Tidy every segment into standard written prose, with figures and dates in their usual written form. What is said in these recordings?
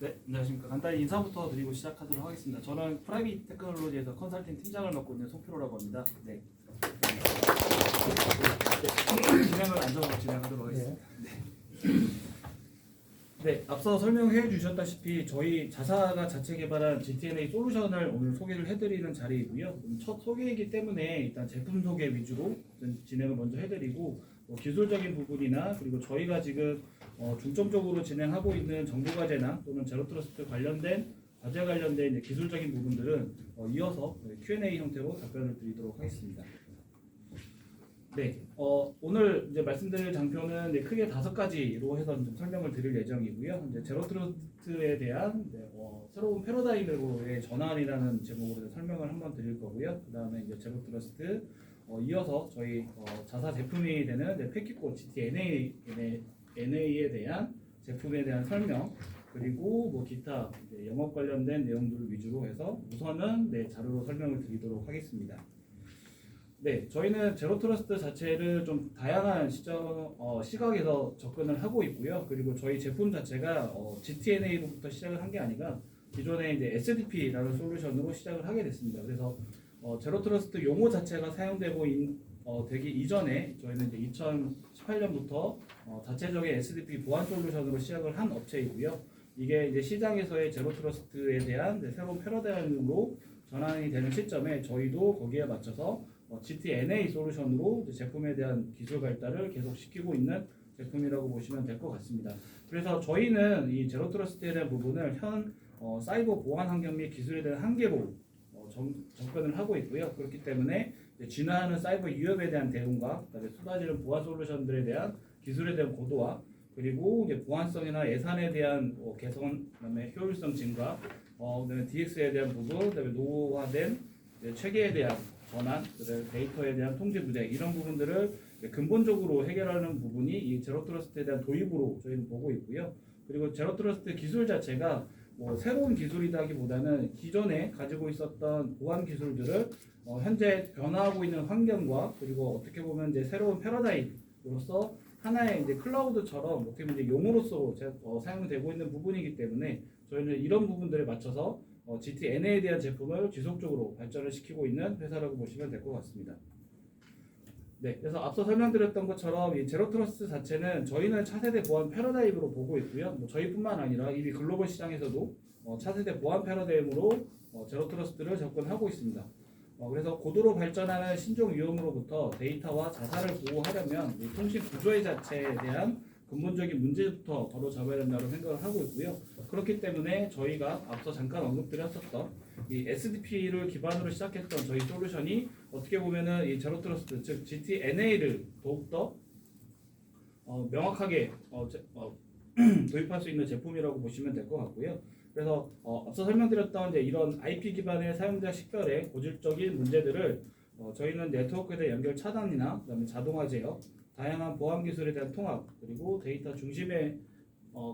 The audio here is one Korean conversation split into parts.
네, 안녕하십니까. 간단히 인사부터 드리고 시작하도록 하겠습니다. 저는 프라이빗 테크놀로지에서 컨설팅 팀장을 맡고 있는 송표로라고 합니다. 네. 진행을 안전으로 진행하도록 하겠습니다. 네, 앞서 설명해 주셨다시피 저희 자사가 자체 개발한 GTNA 솔루션을 오늘 소개를 해드리는 자리이고요. 첫 소개이기 때문에 일단 제품 소개 위주로 진행을 먼저 해드리고 기술적인 부분이나 그리고 저희가 지금 중점적으로 진행하고 있는 정보과제나 또는 제로트러스트 관련된 과제 관련된 이제 기술적인 부분들은 이어서 Q&A 형태로 답변을 드리도록 하겠습니다. 네, 오늘 이제 말씀드릴 장표는 이제 크게 5가지로 해서 좀 설명을 드릴 예정이고요. 이제 제로트러스트에 대한 새로운 패러다임으로의 전환이라는 제목으로 설명을 한번 드릴 거고요. 그 다음에 이제 제로트러스트 이어서 저희 자사 제품이 되는 이제 패키코 GT-NA에 대한 제품에 대한 설명 그리고 뭐 기타 이제 영업 관련된 내용들을 위주로 해서 우선은 자료로 설명을 드리도록 하겠습니다. 네, 저희는 제로트러스트 자체를 좀 다양한 시각에서 접근을 하고 있고요. 그리고 저희 제품 자체가 GTNA로부터 시작을 한 게 아니라 기존에 이제 SDP라는 솔루션으로 시작을 하게 됐습니다. 그래서 제로트러스트 용어 자체가 사용되고 되기 이전에 저희는 이제 2018년부터 자체적인 SDP 보안 솔루션으로 시작을 한 업체이고요. 이게 이제 시장에서의 제로트러스트에 대한 새로운 패러다임으로 전환이 되는 시점에 저희도 거기에 맞춰서 GT-NA 솔루션으로 제품에 대한 기술 발달을 계속 시키고 있는 제품이라고 보시면 될 것 같습니다. 그래서 저희는 이 제로트러스트에 대한 부분을 현 사이버 보안 환경 및 기술에 대한 한계로 접근을 하고 있고요. 그렇기 때문에 진화하는 사이버 위협에 대한 대응과 그다음에 쏟아지는 보안 솔루션들에 대한 기술에 대한 고도화 그리고 이제 보안성이나 예산에 대한 개선, 그다음에 효율성 증가, 그다음에 DX에 대한 부분, 그다음에 노후화된 체계에 대한 전환, 그다음에 데이터에 대한 통제 부재 이런 부분들을 근본적으로 해결하는 부분이 이 제로트러스트에 대한 도입으로 저희는 보고 있고요. 그리고 제로트러스트 기술 자체가 새로운 기술이라기보다는 기존에 가지고 있었던 보안 기술들을 현재 변화하고 있는 환경과 그리고 어떻게 보면 이제 새로운 패러다임으로서 하나의 이제 클라우드처럼 어떻게 보면 이제 용어로서 사용되고 있는 부분이기 때문에 저희는 이런 부분들에 맞춰서 GT-NA에 대한 제품을 지속적으로 발전을 시키고 있는 회사라고 보시면 될 것 같습니다. 네, 그래서 앞서 설명드렸던 것처럼 이 제로트러스트 자체는 저희는 차세대 보안 패러다임으로 보고 있고요. 저희뿐만 아니라 이미 글로벌 시장에서도 차세대 보안 패러다임으로 제로트러스트를 접근하고 있습니다. 그래서 고도로 발전하는 신종 위험으로부터 데이터와 자산을 보호하려면 이 통신 구조의 자체에 대한 근본적인 문제부터 바로잡아야 된다고 생각을 하고 있고요. 그렇기 때문에 저희가 앞서 잠깐 언급드렸었던 이 SDP를 기반으로 시작했던 저희 솔루션이 어떻게 보면은 이 제로트러스트 즉 GT-NA를 더욱더 명확하게 도입할 수 있는 제품이라고 보시면 될 것 같고요. 그래서 앞서 설명드렸던 이제 이런 IP 기반의 사용자 식별의 고질적인 문제들을 저희는 네트워크에 대한 연결 차단이나 그다음에 자동화 제어, 다양한 보안 기술에 대한 통합, 그리고 데이터 중심에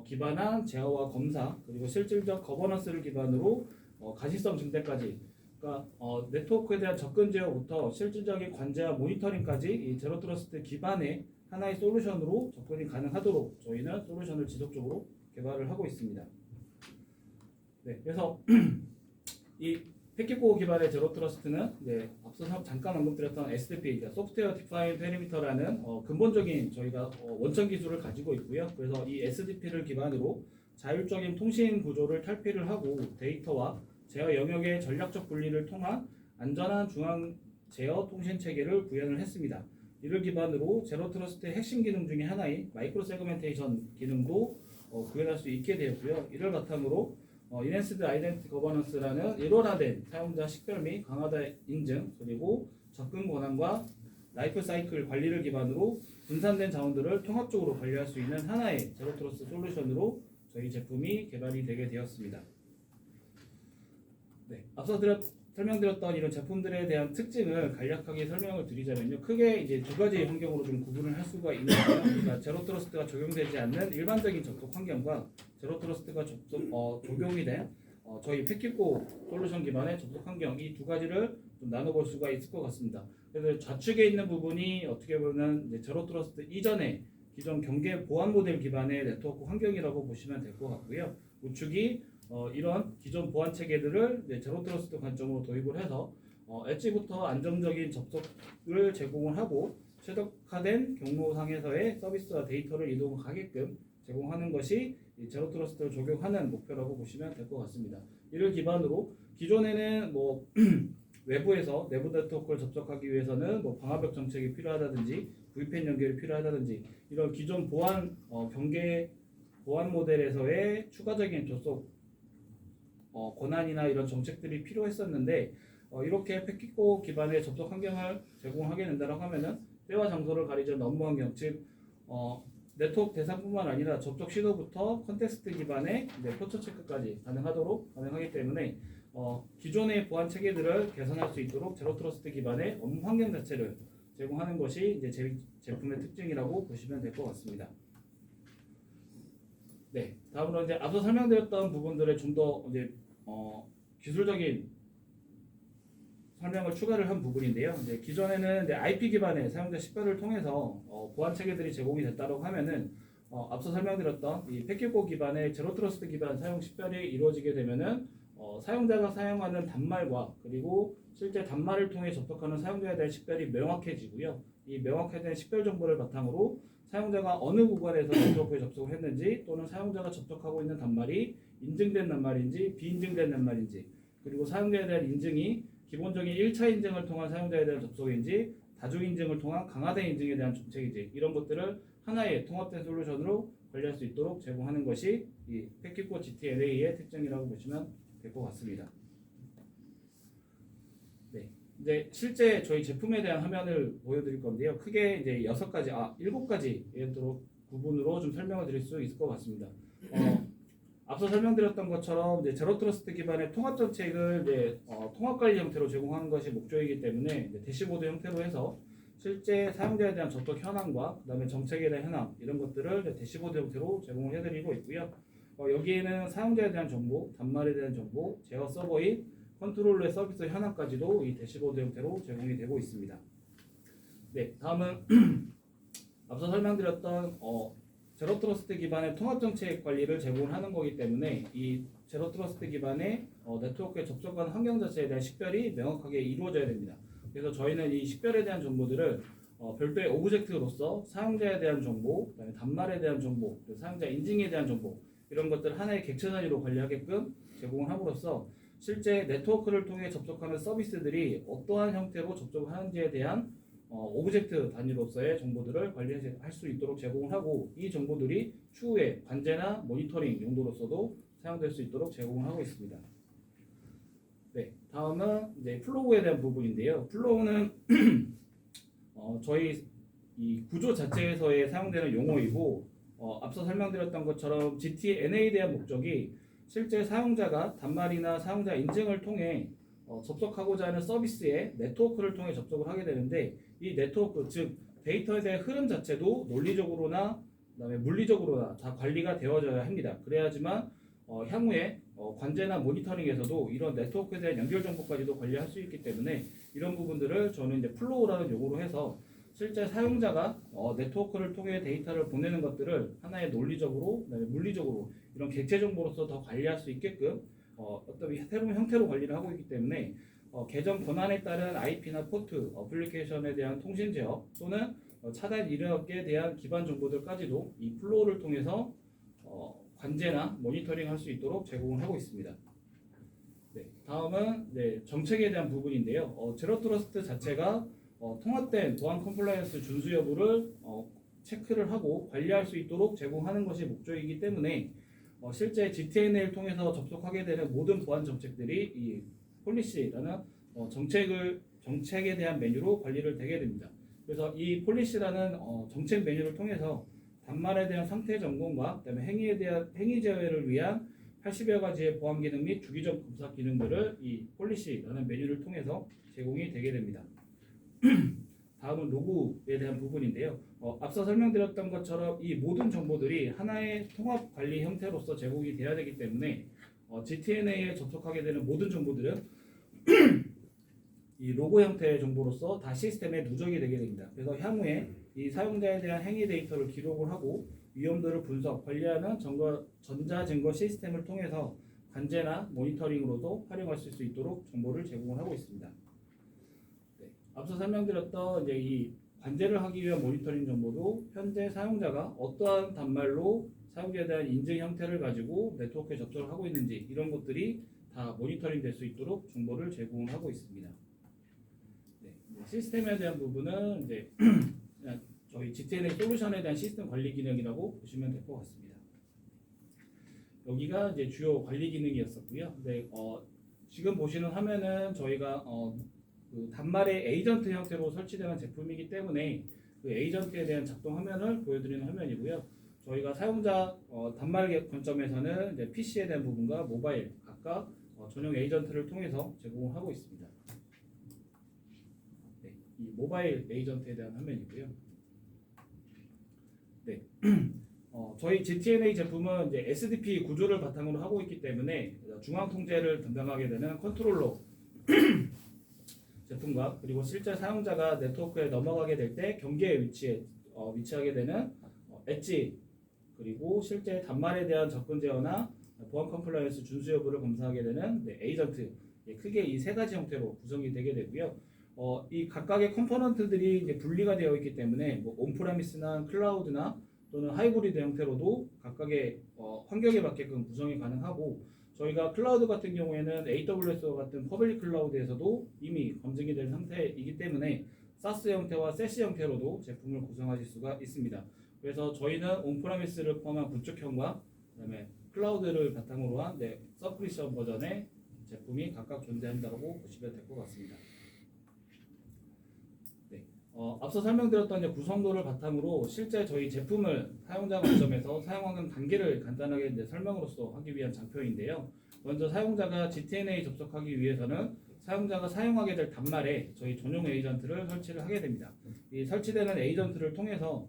기반한 제어와 검사, 그리고 실질적 거버넌스를 기반으로 가시성 증대까지, 그러니까 네트워크에 대한 접근 제어부터 실질적인 관제와 모니터링까지 이 제로트러스트 기반의 하나의 솔루션으로 접근이 가능하도록 저희는 솔루션을 지속적으로 개발을 하고 있습니다. 네, 그래서 이 패키코 기반의 제로트러스트는 앞서 잠깐 언급드렸던 SDP, 소프트웨어 디파인 페리미터라는 근본적인 저희가 원천 기술을 가지고 있고요. 그래서 이 SDP를 기반으로 자율적인 통신 구조를 탈피를 하고 데이터와 제어 영역의 전략적 분리를 통한 안전한 중앙 제어 통신 체계를 구현을 했습니다. 이를 기반으로 제로트러스트의 핵심 기능 중에 하나인 마이크로 세그멘테이션 기능도 구현할 수 있게 되었고요. 이를 바탕으로 인핸스드 아이덴티티 거버넌스라는 일원화된 사용자 식별 및 강화다 인증 그리고 접근 권한과 라이프 사이클 관리를 기반으로 분산된 자원들을 통합적으로 관리할 수 있는 하나의 제로트러스트 솔루션으로 저희 제품이 개발이 되게 되었습니다. 네, 앞서 설명드렸던 이런 제품들에 대한 특징을 간략하게 설명을 드리자면요. 크게 이제 두 가지 환경으로 좀 구분을 할 수가 있는데요. 그러니까 제로트러스트가 적용되지 않는 일반적인 접속 환경과 제로트러스트가 적용이 된 저희 패키코 솔루션 기반의 접속 환경 이 두 가지를 좀 나눠볼 수가 있을 것 같습니다. 그래서 좌측에 있는 부분이 어떻게 보면 이제 제로트러스트 이전에 기존 경계 보안 모델 기반의 네트워크 환경이라고 보시면 될 것 같고요. 우측이 이런 기존 보안 체계들을 제로 트러스트 관점으로 도입을 해서 엣지부터 안정적인 접속을 제공을 하고 최적화된 경로상에서의 서비스와 데이터를 이동하게끔 제공하는 것이 이 제로 트러스트를 적용하는 목표라고 보시면 될 것 같습니다. 이를 기반으로 기존에는 뭐 외부에서 내부 네트워크를 접속하기 위해서는 뭐 방화벽 정책이 필요하다든지 VPN 연결이 필요하다든지 이런 기존 보안 경계 보안 모델에서의 추가적인 접속 권한이나 이런 정책들이 필요했었는데 이렇게 패킷코 기반의 접속 환경을 제공하게 된다고 하면은 때와 장소를 가리지 않는 업무 환경 즉 네트워크 대상뿐만 아니라 접속 시도부터 컨텍스트 기반의 포처 체크까지 가능하기 때문에 기존의 보안 체계들을 개선할 수 있도록 제로 트러스트 기반의 업무 환경 자체를 제공하는 것이 이제 제품의 특징이라고 보시면 될 것 같습니다. 네, 다음으로 이제 앞서 설명드렸던 부분들에 좀 더 이제 기술적인 설명을 추가를 한 부분인데요. 이제 기존에는 이제 IP 기반의 사용자 식별을 통해서 보안 체계들이 제공이 됐다고 하면은 앞서 설명드렸던 이 패킷코 기반의 제로 트러스트 기반 사용 식별이 이루어지게 되면은 사용자가 사용하는 단말과 그리고 실제 단말을 통해 접속하는 사용자에 대한 식별이 명확해지고요. 이 명확해진 식별 정보를 바탕으로 사용자가 어느 구간에서 네트워크에 접속을 했는지 또는 사용자가 접속하고 있는 단말이 인증된 단말인지 비인증된 단말인지 그리고 사용자에 대한 인증이 기본적인 1차 인증을 통한 사용자에 대한 접속인지 다중 인증을 통한 강화된 인증에 대한 정책인지 이런 것들을 하나의 통합된 솔루션으로 관리할 수 있도록 제공하는 것이 이 패킷코 GTNA의 특징이라고 보시면 될 것 같습니다. 네, 이제 실제 저희 제품에 대한 화면을 보여드릴 건데요. 크게 이제 7가지 예로 구분으로 좀 설명을 드릴 수 있을 것 같습니다. 앞서 설명드렸던 것처럼 이제 제로 트러스트 기반의 통합 정책을 이제 통합 관리 형태로 제공하는 것이 목적이기 때문에 이제 대시보드 형태로 해서 실제 사용자에 대한 접속 현황과 그다음에 정책에 대한 현황 이런 것들을 이제 대시보드 형태로 제공을 해드리고 있고요. 여기에는 사용자에 대한 정보, 단말에 대한 정보, 제어 서버인 컨트롤러의 서비스 현황까지도 이 대시보드 형태로 제공이 되고 있습니다. 네, 다음은 앞서 설명드렸던 제로 트러스트 기반의 통합 정책 관리를 제공하는 거기 때문에 이 제로 트러스트 기반의 네트워크에 접속하는 환경 자체에 대한 식별이 명확하게 이루어져야 됩니다. 그래서 저희는 이 식별에 대한 정보들을 별도의 오브젝트로서 사용자에 대한 정보, 그다음에 단말에 대한 정보, 사용자 인증에 대한 정보 이런 것들 하나의 객체 단위로 관리하게끔 제공을 함으로써 실제 네트워크를 통해 접속하는 서비스들이 어떠한 형태로 접속을 하는지에 대한 오브젝트 단위로서의 정보들을 관리할 수 있도록 제공을 하고 이 정보들이 추후에 관제나 모니터링 용도로서도 사용될 수 있도록 제공을 하고 있습니다. 네, 다음은 이제 플로우에 대한 부분인데요. 플로우는 저희 이 구조 자체에서의 사용되는 용어이고 앞서 설명드렸던 것처럼 GTNA에 대한 목적이 실제 사용자가 단말이나 사용자 인증을 통해 접속하고자 하는 서비스에 네트워크를 통해 접속을 하게 되는데 이 네트워크 즉 데이터에 대한 흐름 자체도 논리적으로나 그다음에 물리적으로나 다 관리가 되어져야 합니다. 그래야지만 향후에 관제나 모니터링에서도 이런 네트워크에 대한 연결 정보까지도 관리할 수 있기 때문에 이런 부분들을 저는 이제 플로우라는 용어로 해서 실제 사용자가 네트워크를 통해 데이터를 보내는 것들을 하나의 논리적으로, 그다음에 물리적으로 이런 객체 정보로서 더 관리할 수 있게끔 어떤 새로운 형태로 관리를 하고 있기 때문에 계정 권한에 따른 IP나 포트, 어플리케이션에 대한 통신 제어 또는 차단 이력에 대한 기반 정보들까지도 이 플로우를 통해서 관제나 모니터링 할 수 있도록 제공을 하고 있습니다. 네, 다음은 정책에 대한 부분인데요. 제로 트러스트 자체가 통합된 보안 컴플라이언스 준수 여부를 체크를 하고 관리할 수 있도록 제공하는 것이 목적이기 때문에 실제 GTNA를 통해서 접속하게 되는 모든 보안 정책들이 이 폴리시라는 정책에 대한 메뉴로 관리를 되게 됩니다. 그래서 이 폴리시라는 정책 메뉴를 통해서 단말에 대한 상태 점검과 그다음에 행위에 대한 행위 제어를 위한 80여 가지의 보안 기능 및 주기적 검사 기능들을 이 폴리시라는 메뉴를 통해서 제공이 되게 됩니다. 다음은 로그에 대한 부분인데요. 앞서 설명드렸던 것처럼 이 모든 정보들이 하나의 통합 관리 형태로서 제공이 되어야 되기 때문에 GTNA에 접속하게 되는 모든 정보들은 이 로그 형태의 정보로서 다 시스템에 누적이 되게 됩니다. 그래서 향후에 이 사용자에 대한 행위 데이터를 기록을 하고 위험도를 분석, 관리하는 전자증거 시스템을 통해서 관제나 모니터링으로도 활용할 수 있도록 정보를 제공을 하고 있습니다. 네, 앞서 설명드렸던 이제 이 관제를 하기 위한 모니터링 정보도 현재 사용자가 어떠한 단말로 사용자에 대한 인증 형태를 가지고 네트워크에 접속을 하고 있는지 이런 것들이 다 모니터링 될 수 있도록 정보를 제공하고 있습니다. 네, 시스템에 대한 부분은 이제 저희 GTNA 솔루션에 대한 시스템 관리 기능이라고 보시면 될 것 같습니다. 여기가 이제 주요 관리 기능이었었고요. 네, 지금 보시는 화면은 저희가 그 단말의 에이전트 형태로 설치되는 제품이기 때문에 그 에이전트에 대한 작동 화면을 보여드리는 화면이고요. 저희가 사용자 단말 관점에서는 이제 PC에 대한 부분과 모바일 각각 전용 에이전트를 통해서 제공을 하고 있습니다. 네, 이 모바일 에이전트에 대한 화면이고요. 네, 저희 GTNA 제품은 이제 SDP 구조를 바탕으로 하고 있기 때문에 중앙 통제를 담당하게 되는 컨트롤러 제품과 그리고 실제 사용자가 네트워크에 넘어가게 될 때 경계에 위치하게 되는 엣지 그리고 실제 단말에 대한 접근 제어나 보안 컴플라이언스 준수 여부를 검사하게 되는 에이전트 크게 이 세 가지 형태로 구성이 되게 되고요. 이 각각의 컴포넌트들이 이제 분리가 되어 있기 때문에 뭐 온프레미스나 클라우드나 또는 하이브리드 형태로도 각각의 환경에 맞게끔 구성이 가능하고 저희가 클라우드 같은 경우에는 AWS와 같은 퍼블릭 클라우드에서도 이미 검증이 된 상태이기 때문에 사스 형태와 세시 형태로도 제품을 구성하실 수가 있습니다. 그래서 저희는 온프레미스를 포함한 구축형과 그다음에 클라우드를 바탕으로 한 서브스크립션 버전의 제품이 각각 존재한다고 보시면 될 것 같습니다. 네, 앞서 설명드렸던 이제 구성도를 바탕으로 실제 저희 제품을 사용자 관점에서 사용하는 단계를 간단하게 이제 설명으로써 하기 위한 장표인데요. 먼저 사용자가 GTNA 접속하기 위해서는 사용자가 사용하게 될 단말에 저희 전용 에이전트를 설치를 하게 됩니다. 이 설치되는 에이전트를 통해서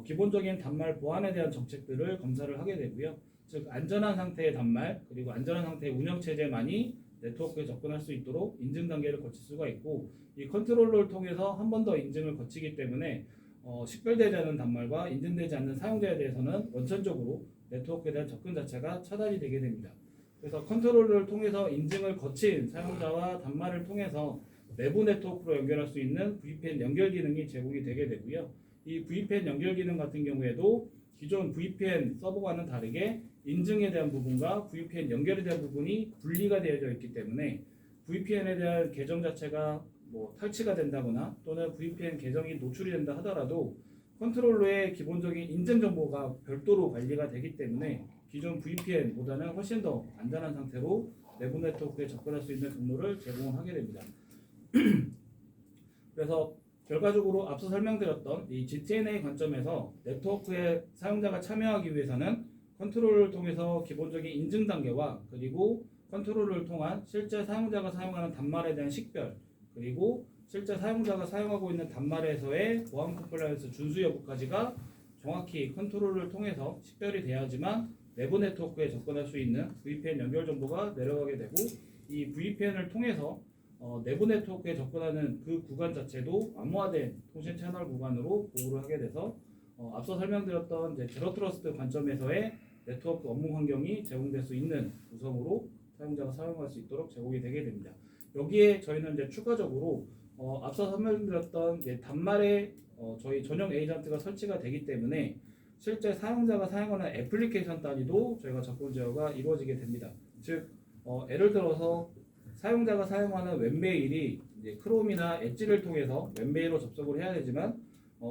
기본적인 단말 보안에 대한 정책들을 검사를 하게 되고요. 즉 안전한 상태의 단말 그리고 안전한 상태의 운영 체제만이 네트워크에 접근할 수 있도록 인증 단계를 거칠 수가 있고 이 컨트롤러를 통해서 한 번 더 인증을 거치기 때문에 식별되지 않는 단말과 인증되지 않는 사용자에 대해서는 원천적으로 네트워크에 대한 접근 자체가 차단이 되게 됩니다. 그래서 컨트롤러를 통해서 인증을 거친 사용자와 단말을 통해서 내부 네트워크로 연결할 수 있는 VPN 연결 기능이 제공이 되게 되고요. 이 VPN 연결 기능 같은 경우에도 기존 VPN 서버와는 다르게 인증에 대한 부분과 VPN 연결에 대한 부분이 분리가 되어져 있기 때문에 VPN에 대한 계정 자체가 뭐 탈취가 된다거나 또는 VPN 계정이 노출이 된다 하더라도 컨트롤러의 기본적인 인증 정보가 별도로 관리가 되기 때문에 기존 VPN보다는 훨씬 더 안전한 상태로 내부 네트워크에 접근할 수 있는 경로를 제공하게 됩니다. 그래서 결과적으로 앞서 설명드렸던 이 GTNA 관점에서 네트워크에 사용자가 참여하기 위해서는 컨트롤을 통해서 기본적인 인증 단계와 그리고 컨트롤을 통한 실제 사용자가 사용하는 단말에 대한 식별 그리고 실제 사용자가 사용하고 있는 단말에서의 보안 컴플라이언스 준수 여부까지가 정확히 컨트롤을 통해서 식별이 돼야지만 내부 네트워크에 접근할 수 있는 VPN 연결 정보가 내려가게 되고 이 VPN을 통해서 내부 네트워크에 접근하는 그 구간 자체도 암호화된 통신 채널 구간으로 보호를 하게 돼서 앞서 설명드렸던 이제 제로 트러스트 관점에서의 네트워크 업무 환경이 제공될 수 있는 구성으로 사용자가 사용할 수 있도록 제공이 되게 됩니다. 여기에 저희는 이제 추가적으로 앞서 설명드렸던 이제 단말에 저희 전용 에이전트가 설치가 되기 때문에 실제 사용자가 사용하는 애플리케이션 단위도 저희가 접근 제어가 이루어지게 됩니다. 즉 예를 들어서 사용자가 사용하는 웹메일이 이제 크롬이나 엣지를 통해서 웹메일로 접속을 해야 되지만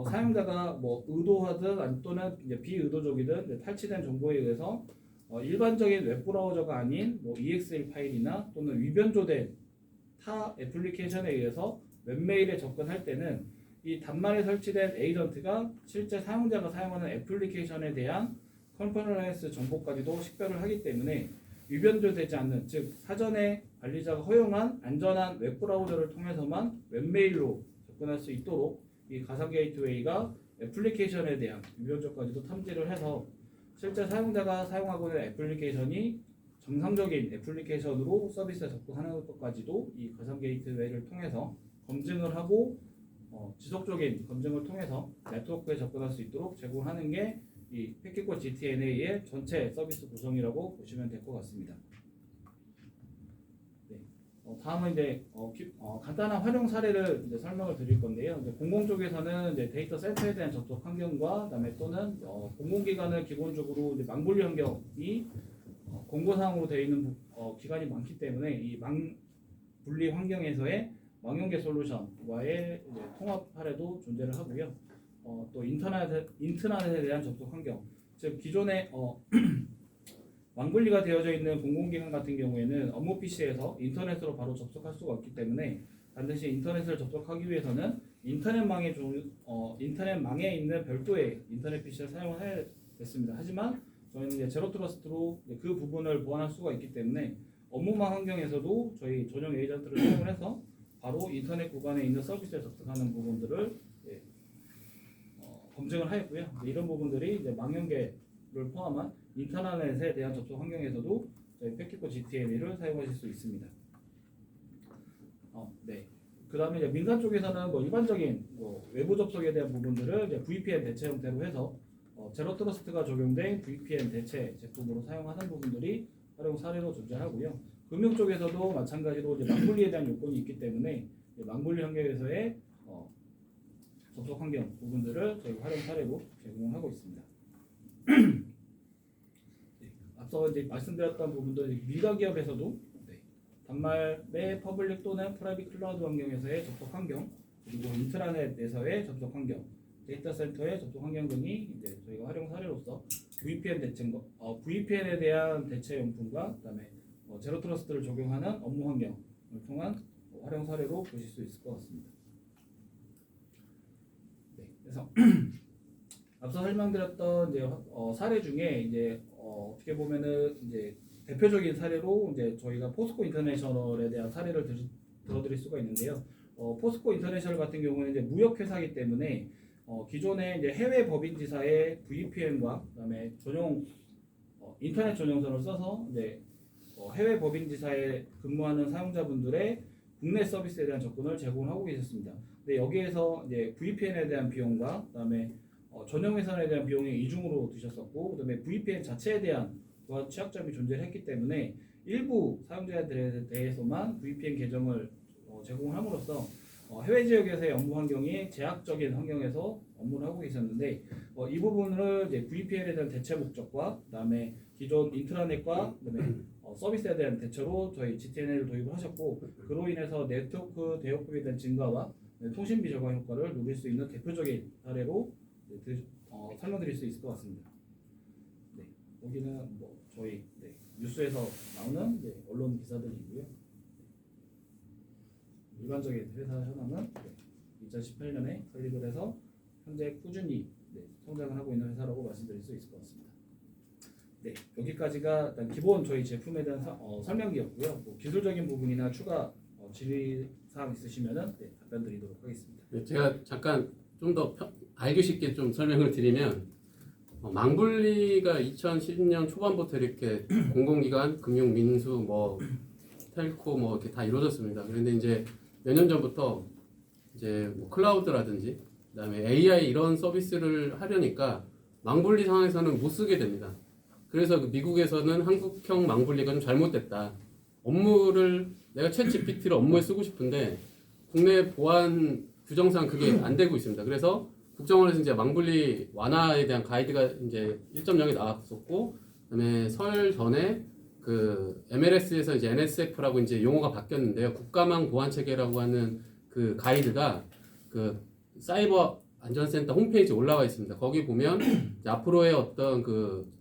사용자가 뭐 의도하든 또는 이제 비의도적이든 이제 탈취된 정보에 의해서 일반적인 웹브라우저가 아닌 뭐 EXL 파일이나 또는 위변조된 타 애플리케이션에 의해서 웹메일에 접근할 때는 이 단말에 설치된 에이전트가 실제 사용자가 사용하는 애플리케이션에 대한 컴플라이언스 정보까지도 식별을 하기 때문에 위변조되지 않는 즉 사전에 관리자가 허용한 안전한 웹브라우저를 통해서만 웹메일로 접근할 수 있도록 이 가상 게이트웨이가 애플리케이션에 대한 위변조까지도 탐지를 해서 실제 사용자가 사용하고 있는 애플리케이션이 정상적인 애플리케이션으로 서비스에 접근하는 것까지도 이 가상 게이트웨이를 통해서 검증을 하고 지속적인 검증을 통해서 네트워크에 접근할 수 있도록 제공하는 게 이 패킷콜 GTNA의 전체 서비스 구성이라고 보시면 될 것 같습니다. 네. 다음은 이제 간단한 활용 사례를 이제 설명을 드릴 건데요. 이제 공공 쪽에서는 이제 데이터 센터에 대한 접속 환경과 그다음에 또는 공공기관은 기본적으로 이제 망분리 환경이 공고사항으로 되어 있는 기관이 많기 때문에 이 망분리 환경에서의 망연계 솔루션과의 이제 통합 사례도 존재를 하고요. 또 인트라넷에 대한 접속 환경, 즉 기존에 망분리가 되어져 있는 공공기관 같은 경우에는 업무 PC에서 인터넷으로 바로 접속할 수가 없기 때문에 반드시 인터넷을 접속하기 위해서는 인터넷망에 있는 별도의 인터넷 PC를 사용해야 됐습니다. 하지만 저희는 이제 제로 트러스트로 그 부분을 보완할 수가 있기 때문에 업무망 환경에서도 저희 전용 에이전트를 사용을 해서 바로 인터넷 구간에 있는 서비스에 접속하는 부분들을 검증을 하였고요. 이런 부분들이 이제 망연계를 포함한 인터넷에 대한 접속 환경에서도 저희 패킷콜 GTNA를 사용하실 수 있습니다. 네. 그다음에 이제 민간 쪽에서는 일반적인 외부 접속에 대한 부분들을 이제 VPN 대체 형태로 해서 제로 트러스트가 적용된 VPN 대체 제품으로 사용하는 부분들이 활용 사례로 존재하고요. 금융 쪽에서도 마찬가지로 이제 망분리에 대한 요건이 있기 때문에 망분리 환경에서의 접속 환경 부분들을 저희 활용 사례로 제공하고 있습니다. 네, 앞서 이제 말씀드렸던 부분들 민간 기업에서도 단말의 퍼블릭 또는 프라이빗 클라우드 환경에서의 접속 환경, 그리고 인트라넷에서의 접속 환경, 데이터 센터의 접속 환경 등이 이제 저희가 활용 사례로서 VPN에 대한 대체 용품과 그다음에 제로 트러스트를 적용하는 업무 환경을 통한 활용 사례로 보실 수 있을 것 같습니다. 네, 그래서 앞서 설명드렸던 이제 사례 중에 이제 어떻게 보면은 이제 대표적인 사례로 이제 저희가 포스코 인터내셔널에 대한 사례를 들어드릴 수가 있는데요. 포스코 인터내셔널 같은 경우는 이제 무역 회사이기 때문에 기존에 이제 해외 법인지사의 VPN과 그다음에 전용 인터넷 전용선을 써서 이제 해외 법인지사에 근무하는 사용자분들의 국내 서비스에 대한 접근을 제공하고 계셨습니다. 근데 여기에서 이제 VPN에 대한 비용과 그다음에 전용 회선에 대한 비용이 이중으로 드셨었고, 그다음에 VPN 자체에 대한 또한 취약점이 존재했기 때문에 일부 사용자들에 대해서만 VPN 계정을 제공함으로써 해외 지역에서의 업무 환경이 제약적인 환경에서 업무를 하고 계셨는데 이 부분을 이제 VPN에 대한 대체 목적과 그다음에 기존 인트라넷과 그다음에 서비스에 대한 대체로 저희 GTNA를 도입을 하셨고, 그로 인해서 네트워크 대역폭에 대한 증가와 통신비 절감 효과를 누릴 수 있는 대표적인 사례로 설명드릴 수 있을 것 같습니다. 네, 여기는 저희 뉴스에서 나오는 언론 기사들이고요. 일반적인 회사 현황은 2018년에 설립을 해서 현재 꾸준히 성장을 하고 있는 회사라고 말씀드릴 수 있을 것 같습니다. 네, 여기까지가 일단 기본 저희 제품에 대한 설명이었고요. 기술적인 부분이나 추가 질의사항 있으시면은 답변 드리도록 하겠습니다. 네, 제가 잠깐 좀 더 알기 쉽게 좀 설명을 드리면 망분리가 2010년 초반부터 이렇게 공공기관, 금융, 민수, 텔코 이렇게 다 이루어졌습니다. 그런데 이제 몇 년 전부터 이제 클라우드라든지 그다음에 AI 이런 서비스를 하려니까 망분리 상황에서는 못 쓰게 됩니다. 그래서 미국에서는 한국형 망분리가 좀 잘못됐다. 업무를 내가 챗 GPT를 업무에 쓰고 싶은데 국내 보안 규정상 그게 안 되고 있습니다. 그래서 국정원에서 이제 망분리 완화에 대한 가이드가 이제 1.0이 나왔었고, 그다음에 설 전에 그 MLS에서 이제 NSF라고 이제 용어가 바뀌었는데요. 국가망 보안 체계라고 하는 그 가이드가 그 사이버 안전센터 홈페이지에 올라와 있습니다. 거기 보면 앞으로의 어떤 그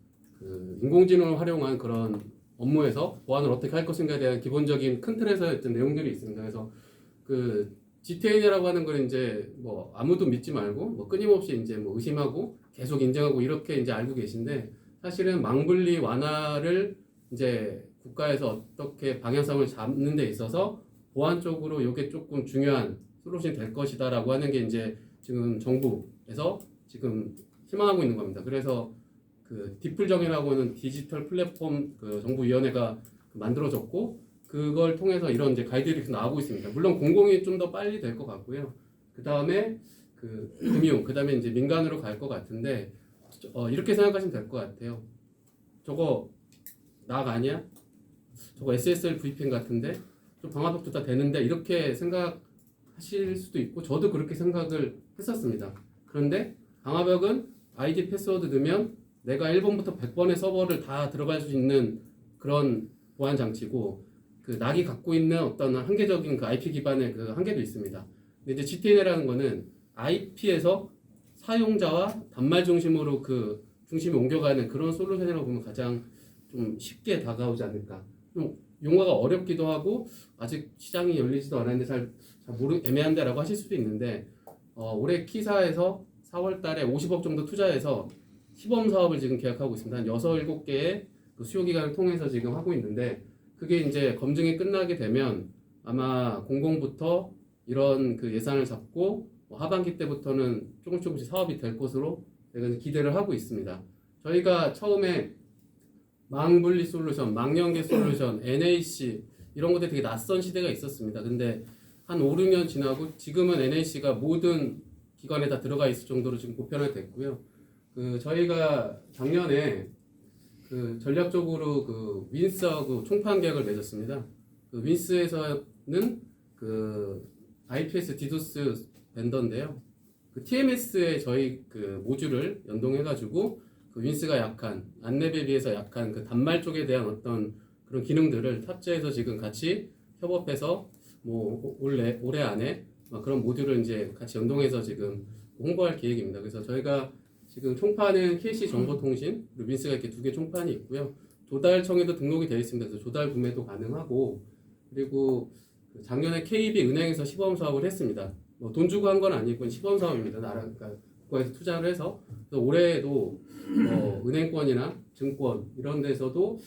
인공지능을 활용한 그런 업무에서 보안을 어떻게 할 것인가에 대한 기본적인 큰 틀에서 어떤 내용들이 있습니다. 그래서 그 GTN이라고 하는 걸 이제 아무도 믿지 말고 끊임없이 이제 의심하고 계속 인정하고 이렇게 이제 알고 계신데, 사실은 망분리 완화를 이제 국가에서 어떻게 방향성을 잡는 데 있어서 보안 쪽으로 이게 조금 중요한 솔루션이 될 것이다라고 하는 게 이제 지금 정부에서 지금 희망하고 있는 겁니다. 그래서 그 디플정이라고 하는 디지털 플랫폼 그 정부위원회가 만들어졌고, 그걸 통해서 이런 이제 가이드들이 계속 나오고 있습니다. 물론 공공이 좀 더 빨리 될 것 같고요. 그 다음에 그 금융, 그 다음에 이제 민간으로 갈 것 같은데, 이렇게 생각하시면 될 것 같아요. 저거 낙 아니야? 저거 SSL VPN 같은데 좀 방화벽도 다 되는데 이렇게 생각하실 수도 있고 저도 그렇게 생각을 했었습니다. 그런데 방화벽은 아이디 패스워드 넣으면 내가 1번부터 100번의 서버를 다 들어갈 수 있는 그런 보안 장치고 그 낙이 갖고 있는 어떤 한계적인 그 IP 기반의 그 한계도 있습니다. 근데 이제 GTN이라는 거는 IP에서 사용자와 단말 중심으로 그 중심이 옮겨가는 그런 솔루션이라고 보면 가장 좀 쉽게 다가오지 않을까. 좀 용어가 어렵기도 하고 아직 시장이 열리지도 않았는데 잘 애매한데라고 하실 수도 있는데 올해 키사에서 4월 달에 50억 정도 투자해서 시범 사업을 지금 계약하고 있습니다. 한 6, 7개의 그 수요 기관을 통해서 지금 하고 있는데 그게 이제 검증이 끝나게 되면 아마 공공부터 이런 그 예산을 잡고 하반기 때부터는 조금씩 사업이 될 것으로 제가 기대를 하고 있습니다. 저희가 처음에 망분리 솔루션, 망연계 솔루션, NAC 이런 것들이 되게 낯선 시대가 있었습니다. 근데 한 5, 6년 지나고 지금은 NAC가 모든 기관에 다 들어가 있을 정도로 지금 보편화됐고요. 그 저희가 작년에 그 전략적으로 그 윈스하고 총판 계약을 맺었습니다. 그 윈스에서는 그 IPS 디도스 벤더인데요. 그 TMS에 저희 그 모듈을 연동해가지고 그 윈스가 약한 안랩에 비해서 약한 그 단말 쪽에 대한 어떤 그런 기능들을 탑재해서 지금 같이 협업해서 뭐 올해 안에 그런 모듈을 이제 같이 연동해서 지금 홍보할 계획입니다. 그래서 저희가 지금 총판은 KC 정보통신 그리고 윈스가 이렇게 2개 총판이 있고요. 조달청에도 등록이 되어 있습니다. 그래서 조달 구매도 가능하고 그리고 작년에 KB 은행에서 시범 사업을 했습니다. 뭐 돈 주고 한 건 아니고 시범 사업입니다. 그러니까 국가에서 투자를 해서 그래서 올해에도 은행권이나 증권 이런 데서도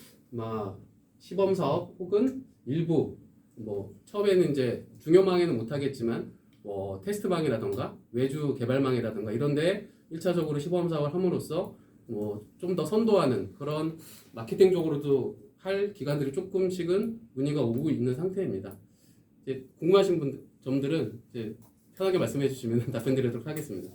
시범 사업 혹은 일부 뭐 처음에는 이제 중요망에는 못하겠지만 뭐 테스트망이라던가 외주 개발망이라던가 이런데 1차적으로 시범 사업을 함으로써 뭐 좀 더 선도하는 그런 마케팅적으로도 할 기관들이 조금씩은 문의가 오고 있는 상태입니다. 이제 궁금하신 점들은 이제 편하게 말씀해 주시면 답변 드리도록 하겠습니다.